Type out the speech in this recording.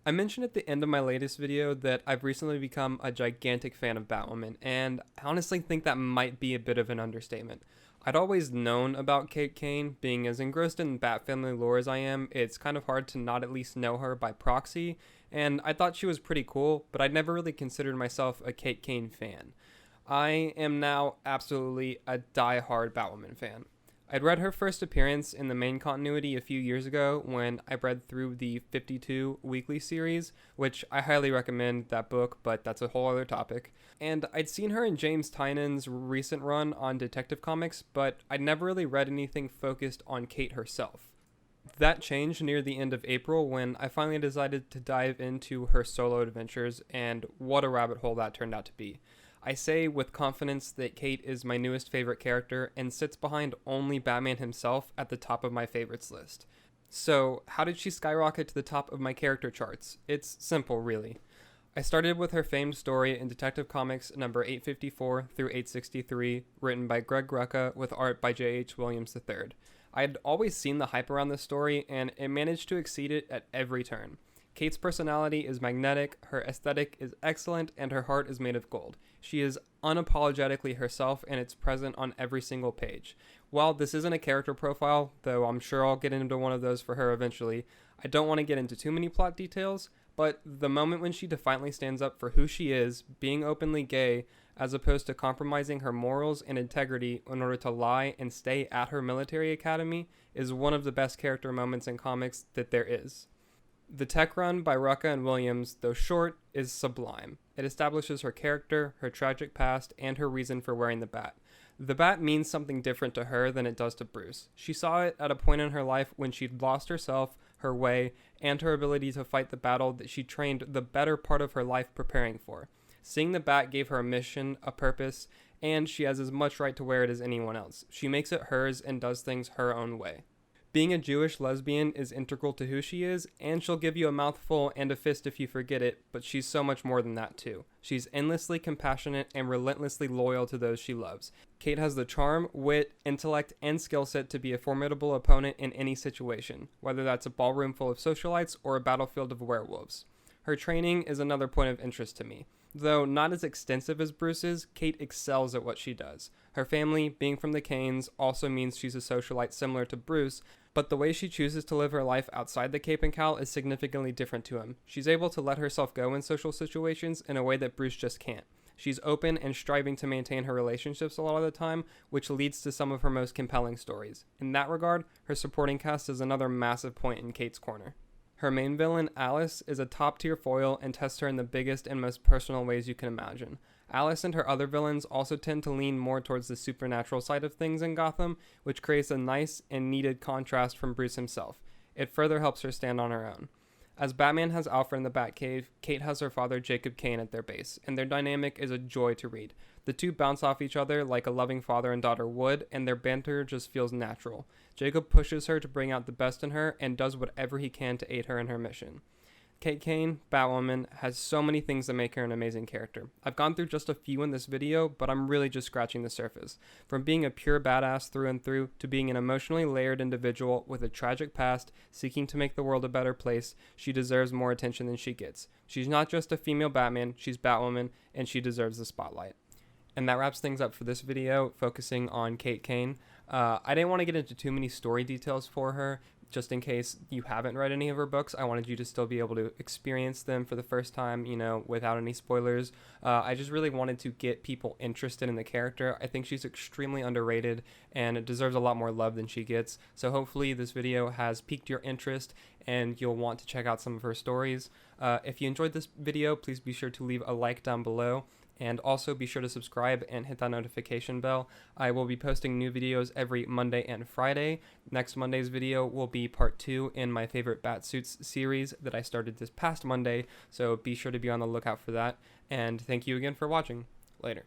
I mentioned at the end of my latest video that I've recently become a gigantic fan of Batwoman, and I honestly think that might be a bit of an understatement. I'd always known about Kate Kane. Being as engrossed in Bat family lore as I am, it's kind of hard to not at least know her by proxy, and I thought she was pretty cool, but I'd never really considered myself a Kate Kane fan. I am now absolutely a die-hard Batwoman fan. I'd read her first appearance in the main continuity a few years ago when I read through the 52 weekly series, which I highly recommend that book, but that's a whole other topic. And I'd seen her in James Tynion's recent run on Detective Comics, but I'd never really read anything focused on Kate herself. That changed near the end of April when I finally decided to dive into her solo adventures, and what a rabbit hole that turned out to be. I say with confidence that Kate is my newest favorite character and sits behind only Batman himself at the top of my favorites list. So, how did she skyrocket to the top of my character charts? It's simple, really. I started with her famed story in Detective Comics number 854 through 863, written by Greg Rucka with art by J.H. Williams III. I had always seen the hype around this story, and it managed to exceed it at every turn. Kate's personality is magnetic, her aesthetic is excellent, and her heart is made of gold. She is unapologetically herself, and it's present on every single page. While this isn't a character profile, though I'm sure I'll get into one of those for her eventually, I don't want to get into too many plot details, but the moment when she defiantly stands up for who she is, being openly gay, as opposed to compromising her morals and integrity in order to lie and stay at her military academy, is one of the best character moments in comics that there is. The tech run by Rucka and Williams, though short, is sublime. It establishes her character, her tragic past, and her reason for wearing the bat. The bat means something different to her than it does to Bruce. She saw it at a point in her life when she'd lost herself, her way, and her ability to fight the battle that she trained the better part of her life preparing for. Seeing the bat gave her a mission, a purpose, and she has as much right to wear it as anyone else. She makes it hers and does things her own way. Being a Jewish lesbian is integral to who she is, and she'll give you a mouthful and a fist if you forget it, but she's so much more than that too. She's endlessly compassionate and relentlessly loyal to those she loves. Kate has the charm, wit, intellect, and skill set to be a formidable opponent in any situation, whether that's a ballroom full of socialites or a battlefield of werewolves. Her training is another point of interest to me. Though not as extensive as Bruce's, Kate excels at what she does. Her family, being from the Kanes, also means she's a socialite similar to Bruce, but the way she chooses to live her life outside the Cape and Cowl is significantly different to him. She's able to let herself go in social situations in a way that Bruce just can't. She's open and striving to maintain her relationships a lot of the time, which leads to some of her most compelling stories. In that regard, her supporting cast is another massive point in Kate's corner. Her main villain, Alice, is a top-tier foil and tests her in the biggest and most personal ways you can imagine. Alice and her other villains also tend to lean more towards the supernatural side of things in Gotham, which creates a nice and needed contrast from Bruce himself. It further helps her stand on her own. As Batman has Alfred in the Batcave, Kate has her father Jacob Kane at their base, and their dynamic is a joy to read. The two bounce off each other like a loving father and daughter would, and their banter just feels natural. Jacob pushes her to bring out the best in her and does whatever he can to aid her in her mission. Kate Kane, Batwoman, has so many things that make her an amazing character. I've gone through just a few in this video, but I'm really just scratching the surface. From being a pure badass through and through, to being an emotionally layered individual with a tragic past, seeking to make the world a better place, she deserves more attention than she gets. She's not just a female Batman, she's Batwoman, and she deserves the spotlight. And that wraps things up for this video, focusing on Kate Kane. I didn't want to get into too many story details for her, just in case you haven't read any of her books. I wanted you to still be able to experience them for the first time, without any spoilers. I just really wanted to get people interested in the character. I think she's extremely underrated and deserves a lot more love than she gets. So hopefully this video has piqued your interest and you'll want to check out some of her stories. If you enjoyed this video, please be sure to leave a like down below. And also be sure to subscribe and hit that notification bell. I will be posting new videos every Monday and Friday. Next Monday's video will be part 2 in my favorite Batsuits series that I started this past Monday, so be sure to be on the lookout for that. And thank you again for watching. Later.